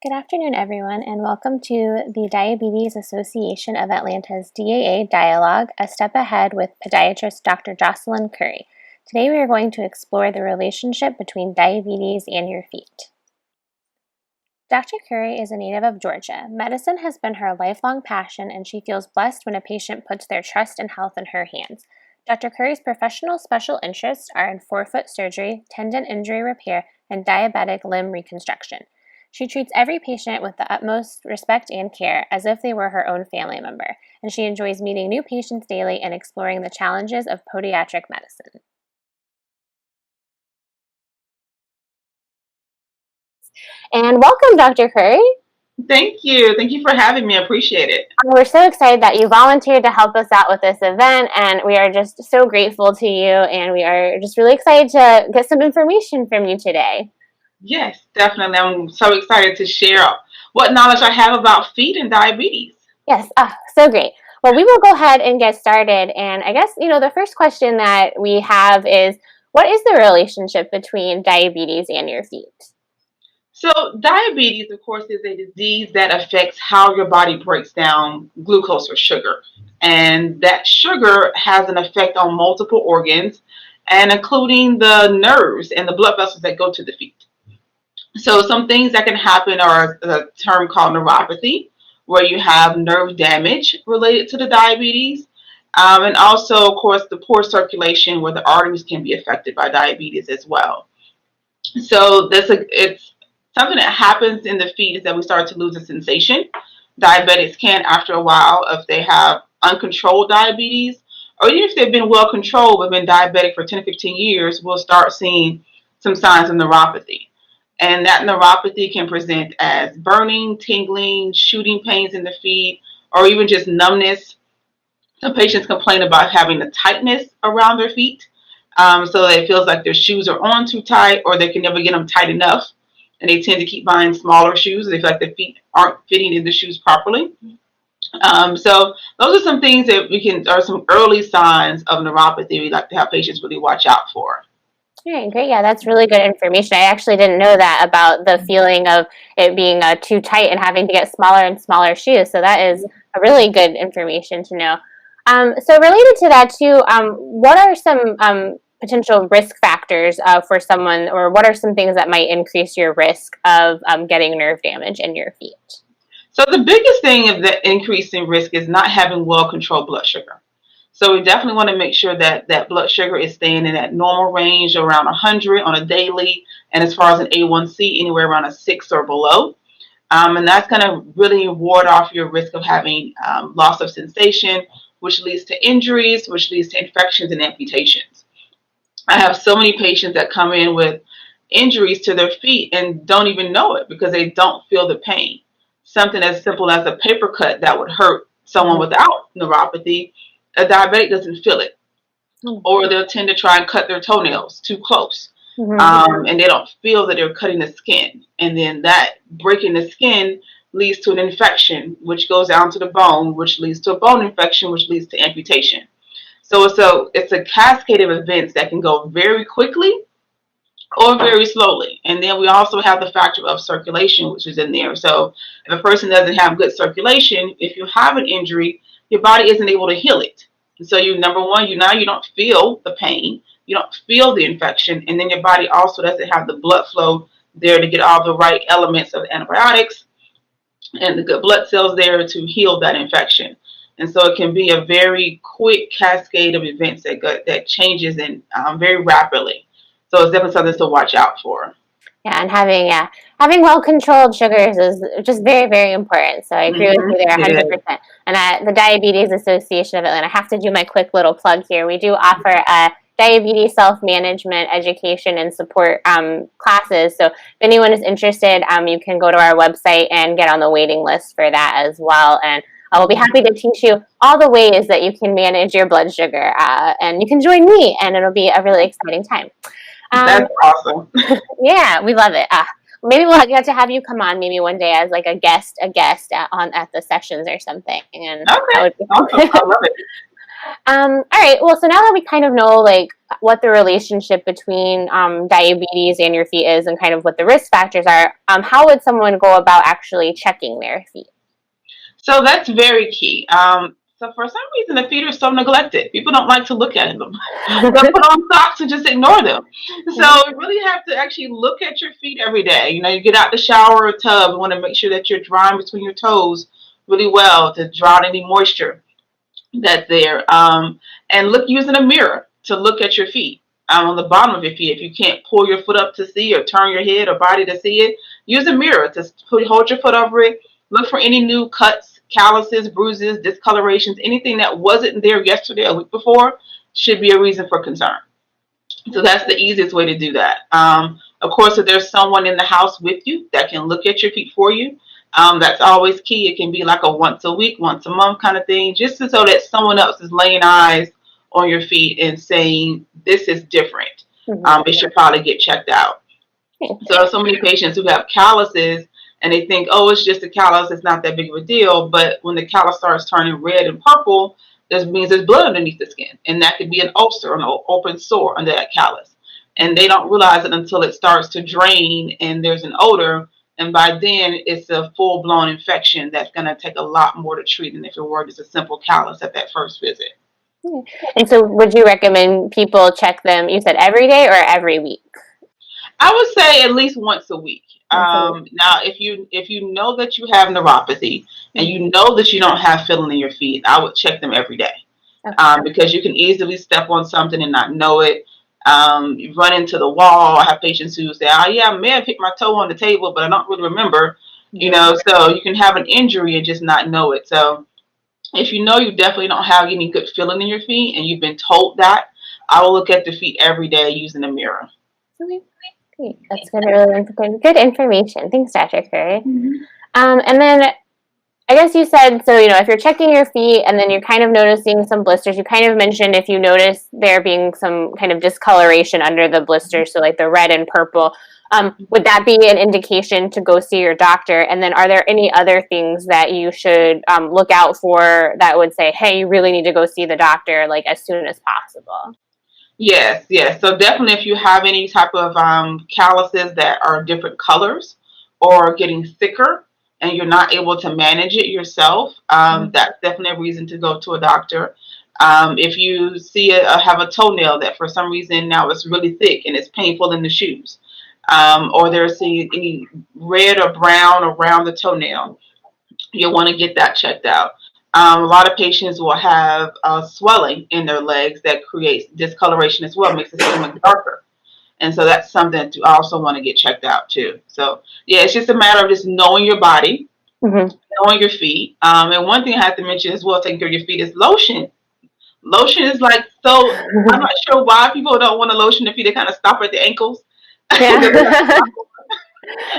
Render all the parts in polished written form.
Good afternoon, everyone, and welcome to the Diabetes Association of Atlanta's DAA Dialogue, A Step Ahead with podiatrist Dr. Jocelyn Curry. Today we are going to explore the relationship between diabetes and your feet. Dr. Curry is a native of Georgia. Medicine has been her lifelong passion, and she feels blessed when a patient puts their trust and health in her hands. Dr. Curry's professional special interests are in forefoot surgery, tendon injury repair, and diabetic limb reconstruction. She treats every patient with the utmost respect and care, as if they were her own family member, and she enjoys meeting new patients daily and exploring the challenges of podiatric medicine. And welcome, Dr. Curry. Thank you. Thank you for having me. I appreciate it. We're so excited that you volunteered to help us out with this event, and we are just so grateful to you, and we are just really excited to get some information from you today. Yes, definitely. I'm so excited to share what knowledge I have about feet and diabetes. Yes, so great. Well, we will go ahead and get started, and I guess, the first question that we have is, what is the relationship between diabetes and your feet? So, diabetes, of course, is a disease that affects how your body breaks down glucose or sugar. And that sugar has an effect on multiple organs, and including the nerves and the blood vessels that go to the feet. So some things that can happen are a term called neuropathy, where you have nerve damage related to the diabetes. And also, of course, the poor circulation where the arteries can be affected by diabetes as well. So it's something that happens in the feet is that we start to lose a sensation. Diabetics can, after a while, if they have uncontrolled diabetes, or even if they've been well controlled but been diabetic for 10 to 15 years, we'll start seeing some signs of neuropathy. And that neuropathy can present as burning, tingling, shooting pains in the feet, or even just numbness. Some patients complain about having a tightness around their feet. So that it feels like their shoes are on too tight, or they can never get them tight enough. And they tend to keep buying smaller shoes. They feel like their feet aren't fitting in the shoes properly. So those are some things that are some early signs of neuropathy we like to have patients really watch out for. All right, great. Yeah, that's really good information. I actually didn't know that about the feeling of it being too tight and having to get smaller and smaller shoes. So that is a really good information to know. So related to that too, what are some potential risk factors for someone, or what are some things that might increase your risk of getting nerve damage in your feet? So the biggest thing of the increase in risk is not having well-controlled blood sugar. So we definitely want to make sure that that blood sugar is staying in that normal range around 100 on a daily, and as far as an A1C, anywhere around a 6 or below. And that's going to really ward off your risk of having loss of sensation, which leads to injuries, which leads to infections and amputations. I have so many patients that come in with injuries to their feet and don't even know it because they don't feel the pain. Something as simple as a paper cut that would hurt someone without neuropathy, a diabetic doesn't feel it. Or they'll tend to try and cut their toenails too close. And they don't feel that they're cutting the skin. And then that breaking the skin leads to an infection, which goes down to the bone, which leads to a bone infection, which leads to amputation. So it's a cascade of events that can go very quickly or very slowly. And then we also have the factor of circulation, which is in there. So if a person doesn't have good circulation, if you have an injury, your body isn't able to heal it. And so number one, you don't feel the pain, you don't feel the infection, and then your body also doesn't have the blood flow there to get all the right elements of antibiotics and the good blood cells there to heal that infection. And so it can be a very quick cascade of events that changes in very rapidly. So it's definitely something to watch out for. Yeah, and having well controlled sugars is just very, very important. So I agree with you there 100%. And at the Diabetes Association of Atlanta, I have to do my quick little plug here. We do offer diabetes self-management education and support classes. So if anyone is interested, you can go to our website and get on the waiting list for that as well. And I will be happy to teach you all the ways that you can manage your blood sugar. And you can join me, and it'll be a really exciting time. That's awesome. Yeah, we love it. Maybe we'll get to have you come on maybe one day as like a guest at the sessions or something. And okay, awesome. I love it. All right. Well, so now that we kind of know like what the relationship between diabetes and your feet is, and kind of what the risk factors are, how would someone go about actually checking their feet? So that's very key. So for some reason, the feet are so neglected. People don't like to look at them. They'll put on socks and just ignore them. So you really have to actually look at your feet every day. You know, you get out the shower or tub, you want to make sure that you're drying between your toes really well to draw out any moisture that's there. And look using a mirror to look at your feet. On the bottom of your feet, if you can't pull your foot up to see or turn your head or body to see it, use a mirror to hold your foot over it. Look for any new cuts, calluses, bruises, discolorations, anything that wasn't there yesterday or week before should be a reason for concern. So that's the easiest way to do that. Of course, if there's someone in the house with you that can look at your feet for you, that's always key. It can be like a once a week, once a month kind of thing, just so that someone else is laying eyes on your feet and saying, this is different. It should probably get checked out. So many patients who have calluses and they think, oh, it's just a callus, it's not that big of a deal. But when the callus starts turning red and purple, that means there's blood underneath the skin. And that could be an ulcer, an open sore under that callus. And they don't realize it until it starts to drain and there's an odor. And by then, it's a full-blown infection that's going to take a lot more to treat than if it were just a simple callus at that first visit. And so would you recommend people check them, you said every day or every week? I would say at least once a week. Now, if you know that you have neuropathy and you know that you don't have feeling in your feet, I would check them every day. Because you can easily step on something and not know it. You run into the wall. I have patients who say, "Oh yeah, I may have hit my toe on the table, but I don't really remember." You know, so you can have an injury and just not know it. So if you know you definitely don't have any good feeling in your feet and you've been told that, I will look at the feet every day using a mirror. Okay. Great. That's good, really good information. Thanks, Dr. Curry. And then I guess you said, so, you know, if you're checking your feet and then you're kind of noticing some blisters, you kind of mentioned if you notice there being some kind of discoloration under the blisters, so like the red and purple, would that be an indication to go see your doctor? And then are there any other things that you should look out for that would say, hey, you really need to go see the doctor like as soon as possible? Yes, yes. So definitely if you have any type of calluses that are different colors or getting thicker and you're not able to manage it yourself, that's definitely a reason to go to a doctor. If you see have a toenail that for some reason now it's really thick and it's painful in the shoes, or there's any red or brown around the toenail, you'll want to get that checked out. A lot of patients will have swelling in their legs that creates discoloration as well, makes the skin look darker. And so that's something that you also want to get checked out too. So yeah, it's just a matter of just knowing your body, knowing your feet. And one thing I have to mention as well, taking care of your feet is lotion. Lotion is like, so I'm not sure why people don't want to lotion their feet. They kind of stop at the ankles. Yeah.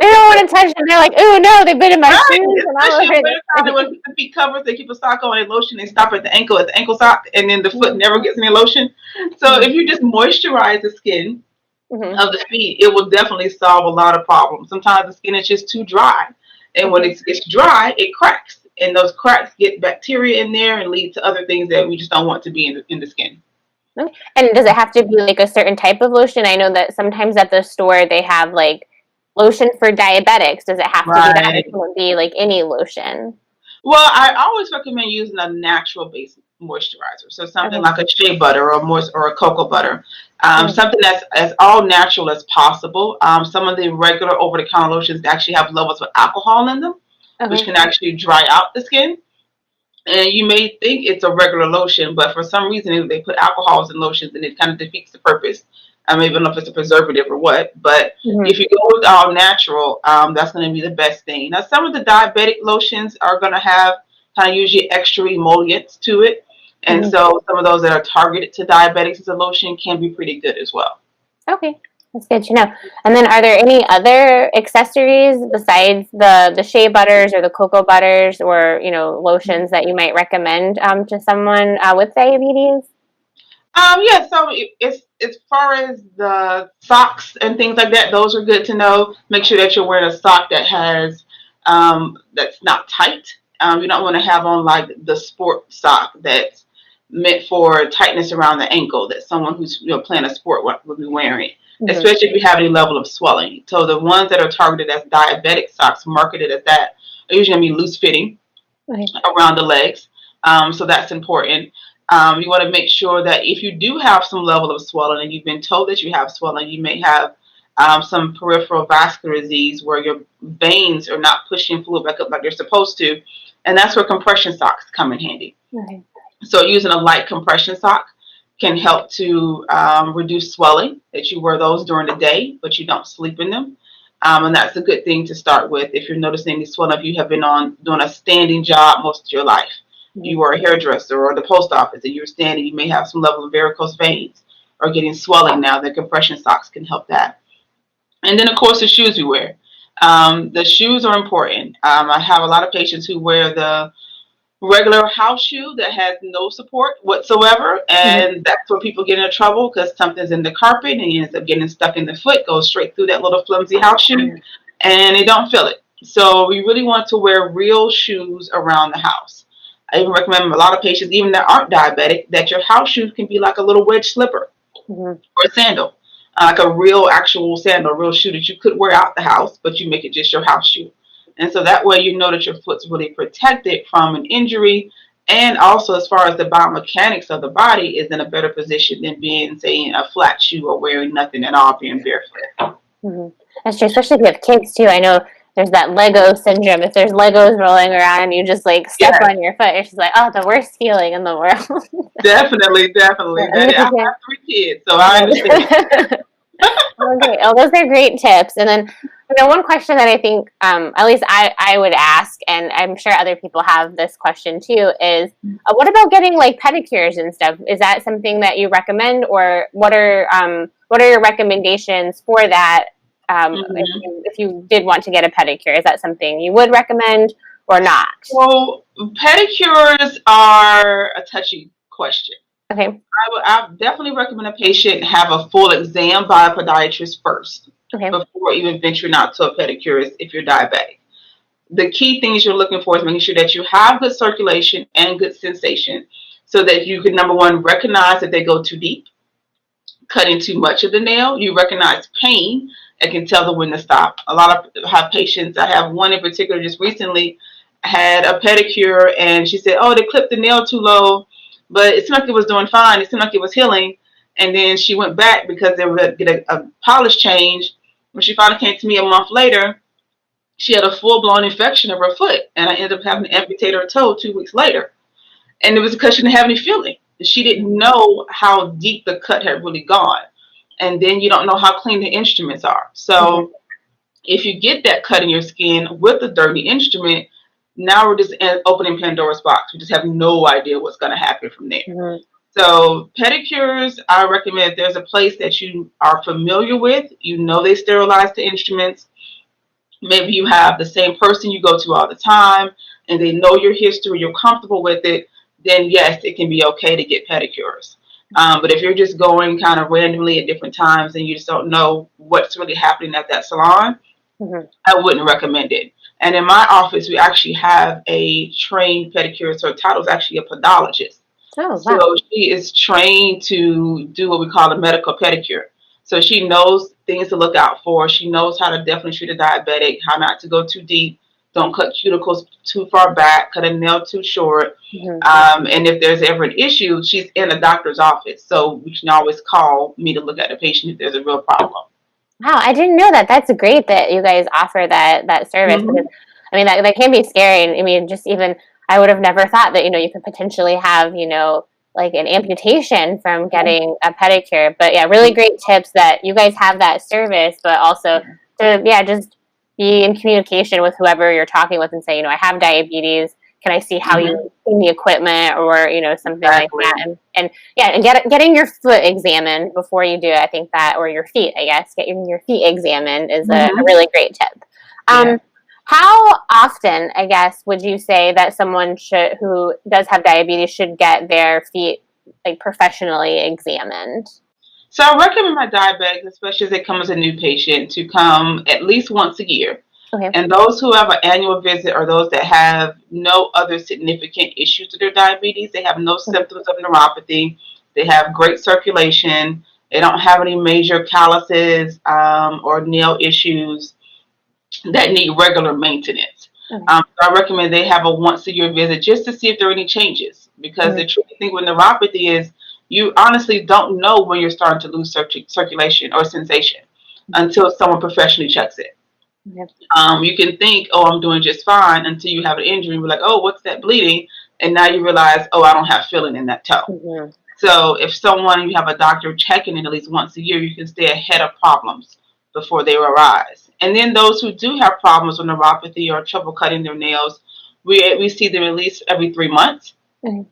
They don't want to touch it. They're like, "Oh no, they've been in my Right, shoes and all especially over in wintertime, they want to keep the feet covered. They keep a sock on, and lotion. They stop at the ankle sock, and then the foot never gets any lotion. So if you just moisturize the skin of the feet, it will definitely solve a lot of problems. Sometimes the skin is just too dry, and when it gets dry, it cracks, and those cracks get bacteria in there and lead to other things that we just don't want to be in the skin. And does it have to be like a certain type of lotion? I know that sometimes at the store they have like lotion for diabetics. Does it have to be that, or Right. can it be like any lotion? Well, I always recommend using a natural base moisturizer. So something like a shea butter or a cocoa butter. Something that's as all natural as possible. Some of the regular over-the-counter lotions actually have levels of alcohol in them, which can actually dry out the skin. And you may think it's a regular lotion, but for some reason they put alcohols in lotions and it kind of defeats the purpose. I don't even know if it's a preservative or what, but if you go with all natural, that's going to be the best thing. Now, some of the diabetic lotions are going to have kind of usually extra emollients to it. And so some of those that are targeted to diabetics as a lotion can be pretty good as well. Okay, that's good to know. And then are there any other accessories besides the shea butters or the cocoa butters or, you know, lotions that you might recommend to someone with diabetes? Yeah, so it's as far as the socks and things like that, those are good to know. Make sure that you're wearing a sock that has that's not tight. You don't want to have on like the sport sock meant for tightness around the ankle that someone who's playing a sport would be wearing, especially if you have any level of swelling. So the ones that are targeted as diabetic socks, marketed as that, are usually going to be loose fitting around the legs. So that's important. You want to make sure that if you do have some level of swelling and you've been told that you have swelling, you may have some peripheral vascular disease where your veins are not pushing fluid back up like they're supposed to. And that's where compression socks come in handy. Okay. So using a light compression sock can help to reduce swelling, that you wear those during the day, but you don't sleep in them. And that's a good thing to start with if you're noticing any swelling, if you have been doing a standing job most of your life. You were a hairdresser or the post office and you're standing, you may have some level of varicose veins or getting swelling now. The compression socks can help that. And then, of course, the shoes we wear. The shoes are important. I have a lot of patients who wear the regular house shoe that has no support whatsoever, and that's where people get into trouble because something's in the carpet and it ends up getting stuck in the foot, goes straight through that little flimsy house shoe, and they don't feel it. So we really want to wear real shoes around the house. I even recommend a lot of patients, even that aren't diabetic, that your house shoes can be like a little wedge slipper or a sandal, like a real actual sandal, a real shoe that you could wear out the house, but you make it just your house shoe. And so that way you know that your foot's really protected from an injury, and also as far as the biomechanics of the body is in a better position than being, say, in a flat shoe or wearing nothing at all, being barefoot. That's true, especially if you have kids too. I know there's that Lego syndrome. If there's Legos rolling around and you just like step on your foot, it's just like, oh, the worst feeling in the world. Definitely. I have 3 kids, so I understand. Okay, well, those are great tips. And then, one question that I think, at least I would ask, and I'm sure other people have this question too, is what about getting like pedicures and stuff? Is that something that you recommend, or what are your recommendations for that? If you did want to get a pedicure, is that something you would recommend or not? Well, pedicures are a touchy question. Okay. I definitely recommend a patient have a full exam by a podiatrist first before even venturing out to a pedicurist if you're diabetic. The key things you're looking for is making sure that you have good circulation and good sensation so that you can, number one, recognize that they go too deep, cutting too much of the nail. You recognize pain and can tell them when to stop. A lot of have patients, I have one in particular just recently had a pedicure and she said, oh, they clipped the nail too low, but it seemed like it was doing fine. It seemed like it was healing. And then she went back because they were going to get a polish change. When she finally came to me a month later, she had a full-blown infection of her foot. And I ended up having to amputate her toe 2 weeks later. And it was because she didn't have any feeling. She didn't know how deep the cut had really gone. And then you don't know how clean the instruments are. So if you get that cut in your skin with a dirty instrument, now we're just opening Pandora's box. We just have no idea what's going to happen from there. So pedicures, I recommend if there's a place that you are familiar with, they sterilize the instruments. Maybe you have the same person you go to all the time and they know your history, you're comfortable with it, then yes, it can be okay to get pedicures. But if you're just going kind of randomly at different times and you just don't know what's really happening at that salon, I wouldn't recommend it. And in my office, we actually have a trained pedicurist. Her title is actually a podologist. Oh, wow. So she is trained to do what we call a medical pedicure. So she knows things to look out for. She knows how to definitely treat a diabetic, how not to go too deep, don't cut cuticles too far back, cut a nail too short. And if there's ever an issue, she's in a doctor's office. So we can always call me to look at the patient if there's a real problem. Wow, I didn't know that. That's great that you guys offer that service. Because, I mean, that can be scary. And I mean, just even, I would have never thought that, you could potentially have, like an amputation from getting a pedicure. But yeah, really great tips that you guys have that service, but also to, just be in communication with whoever you're talking with and say, I have diabetes. Can I see how you clean the equipment or, something like that? And getting your foot examined before you do it, I think that, or your feet, I guess, getting your feet examined is a really great tip. How often, I guess, would you say that someone who does have diabetes should get their feet like professionally examined? So I recommend my diabetics, especially as they come as a new patient, to come at least once a year. Okay. And those who have an annual visit are those that have no other significant issues to their diabetes. They have no symptoms of neuropathy. They have great circulation. They don't have any major calluses or nail issues that need regular maintenance. Okay. So I recommend they have a once a year visit just to see if there are any changes, because the tricky thing with neuropathy is you honestly don't know when you're starting to lose circulation or sensation until someone professionally checks it. Okay. You can think, oh, I'm doing just fine, until you have an injury and be like, oh, what's that bleeding? And now you realize, oh, I don't have feeling in that toe. Mm-hmm. So if you have a doctor checking it at least once a year, you can stay ahead of problems before they arise. And then those who do have problems with neuropathy or trouble cutting their nails, we see them at least every 3 months. Okay.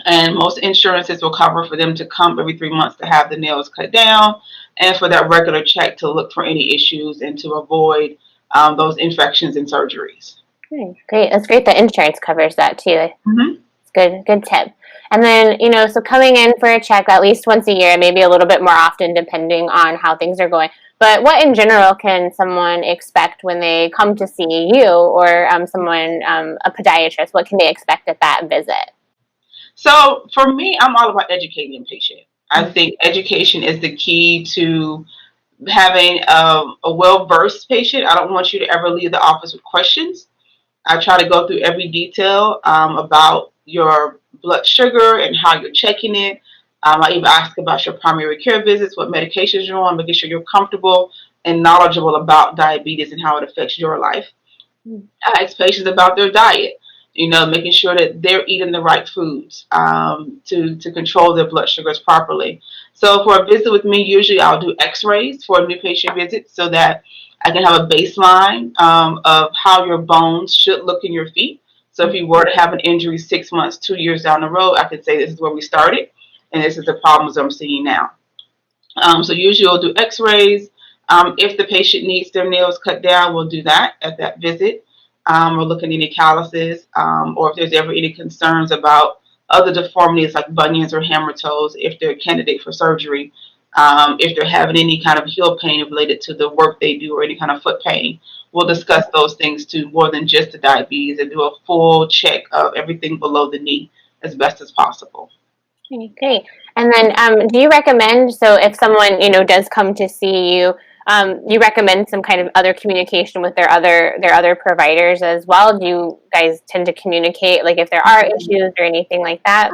And most insurances will cover for them to come every 3 months to have the nails cut down, and for that regular check to look for any issues and to avoid those infections and surgeries. Okay. Great. That's great that insurance covers that too. Mm-hmm. Good tip. And then, so coming in for a check at least once a year, maybe a little bit more often depending on how things are going. But what in general can someone expect when they come to see you or someone, a podiatrist? What can they expect at that visit? So for me, I'm all about educating the patient. I think education is the key to having a well-versed patient. I don't want you to ever leave the office with questions. I try to go through every detail about your blood sugar and how you're checking it. I even ask about your primary care visits, what medications you're on, making sure you're comfortable and knowledgeable about diabetes and how it affects your life. I ask patients about their diet, making sure that they're eating the right foods to control their blood sugars properly. So for a visit with me, usually I'll do x-rays for a new patient visit so that I can have a baseline of how your bones should look in your feet. So if you were to have an injury 6 months, 2 years down the road, I could say this is where we started and this is the problems I'm seeing now. So usually we'll do x-rays. If the patient needs their nails cut down, we'll do that at that visit. We'll look at any calluses or if there's ever any concerns about other deformities like bunions or hammer toes, if they're a candidate for surgery. If they're having any kind of heel pain related to the work they do or any kind of foot pain, we'll discuss those things too, more than just the diabetes, and do a full check of everything below the knee as best as possible. Okay, great. And then, do you recommend, so if someone, does come to see you, you recommend some kind of other communication with their other providers as well? Do you guys tend to communicate, like if there are issues or anything like that?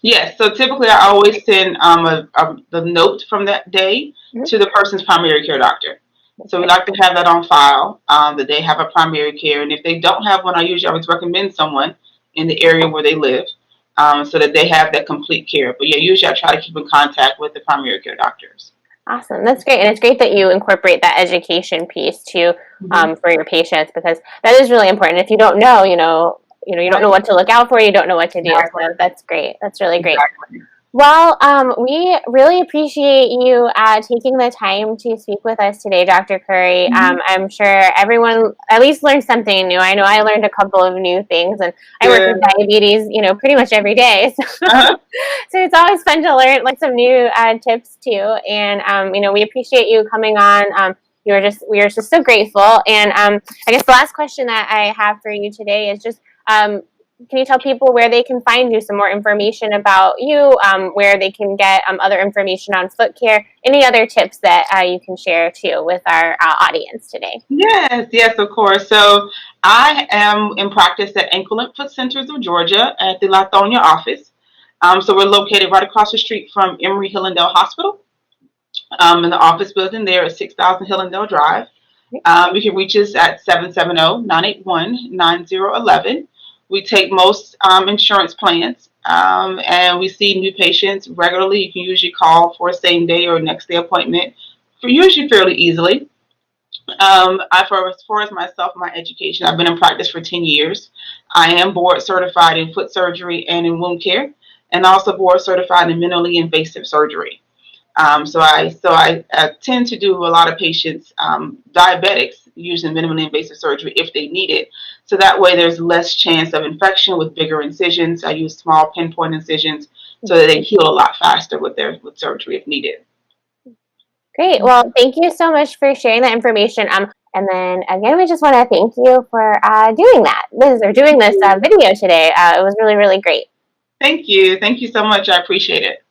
Yes, so typically I always send the note from that day to the person's primary care doctor. So we like to have that on file, that they have a primary care. And if they don't have one, I usually always recommend someone in the area where they live so that they have that complete care. But yeah, usually I try to keep in contact with the primary care doctors. Awesome. That's great. And it's great that you incorporate that education piece too, for your patients, because that is really important. If you don't know, you don't know what to look out for, you don't know what to do. Exactly. So that's great. That's really great. Exactly. Well, we really appreciate you taking the time to speak with us today, Dr. Curry. I'm sure everyone at least learned something new. I know I learned a couple of new things, and I work with diabetes, pretty much every day. So, so it's always fun to learn like some new tips too. And we appreciate you coming on. We are just so grateful. And I guess the last question that I have for you today is just. Can you tell people where they can find you, some more information about you, where they can get other information on foot care, any other tips that you can share too with our audience today? Yes, of course. So I am in practice at Ankle and Foot Centers of Georgia at the Lithonia office. So we're located right across the street from Emory Hillendale Hospital. In the office building there at 6000 Hillendale Drive. You can reach us at 770-981-9011. We take most insurance plans, and we see new patients regularly. You can usually call for a same day or next day appointment, usually fairly easily. As far as myself, my education, I've been in practice for 10 years. I am board certified in foot surgery and in wound care, and also board certified in minimally invasive surgery. So I tend to do a lot of patients, diabetics, using minimally invasive surgery if they need it. So that way there's less chance of infection with bigger incisions. I use small pinpoint incisions so that they heal a lot faster with surgery if needed. Great. Well, thank you so much for sharing that information. And then again, we just want to thank you for doing this video today. It was really, really great. Thank you. Thank you so much. I appreciate it.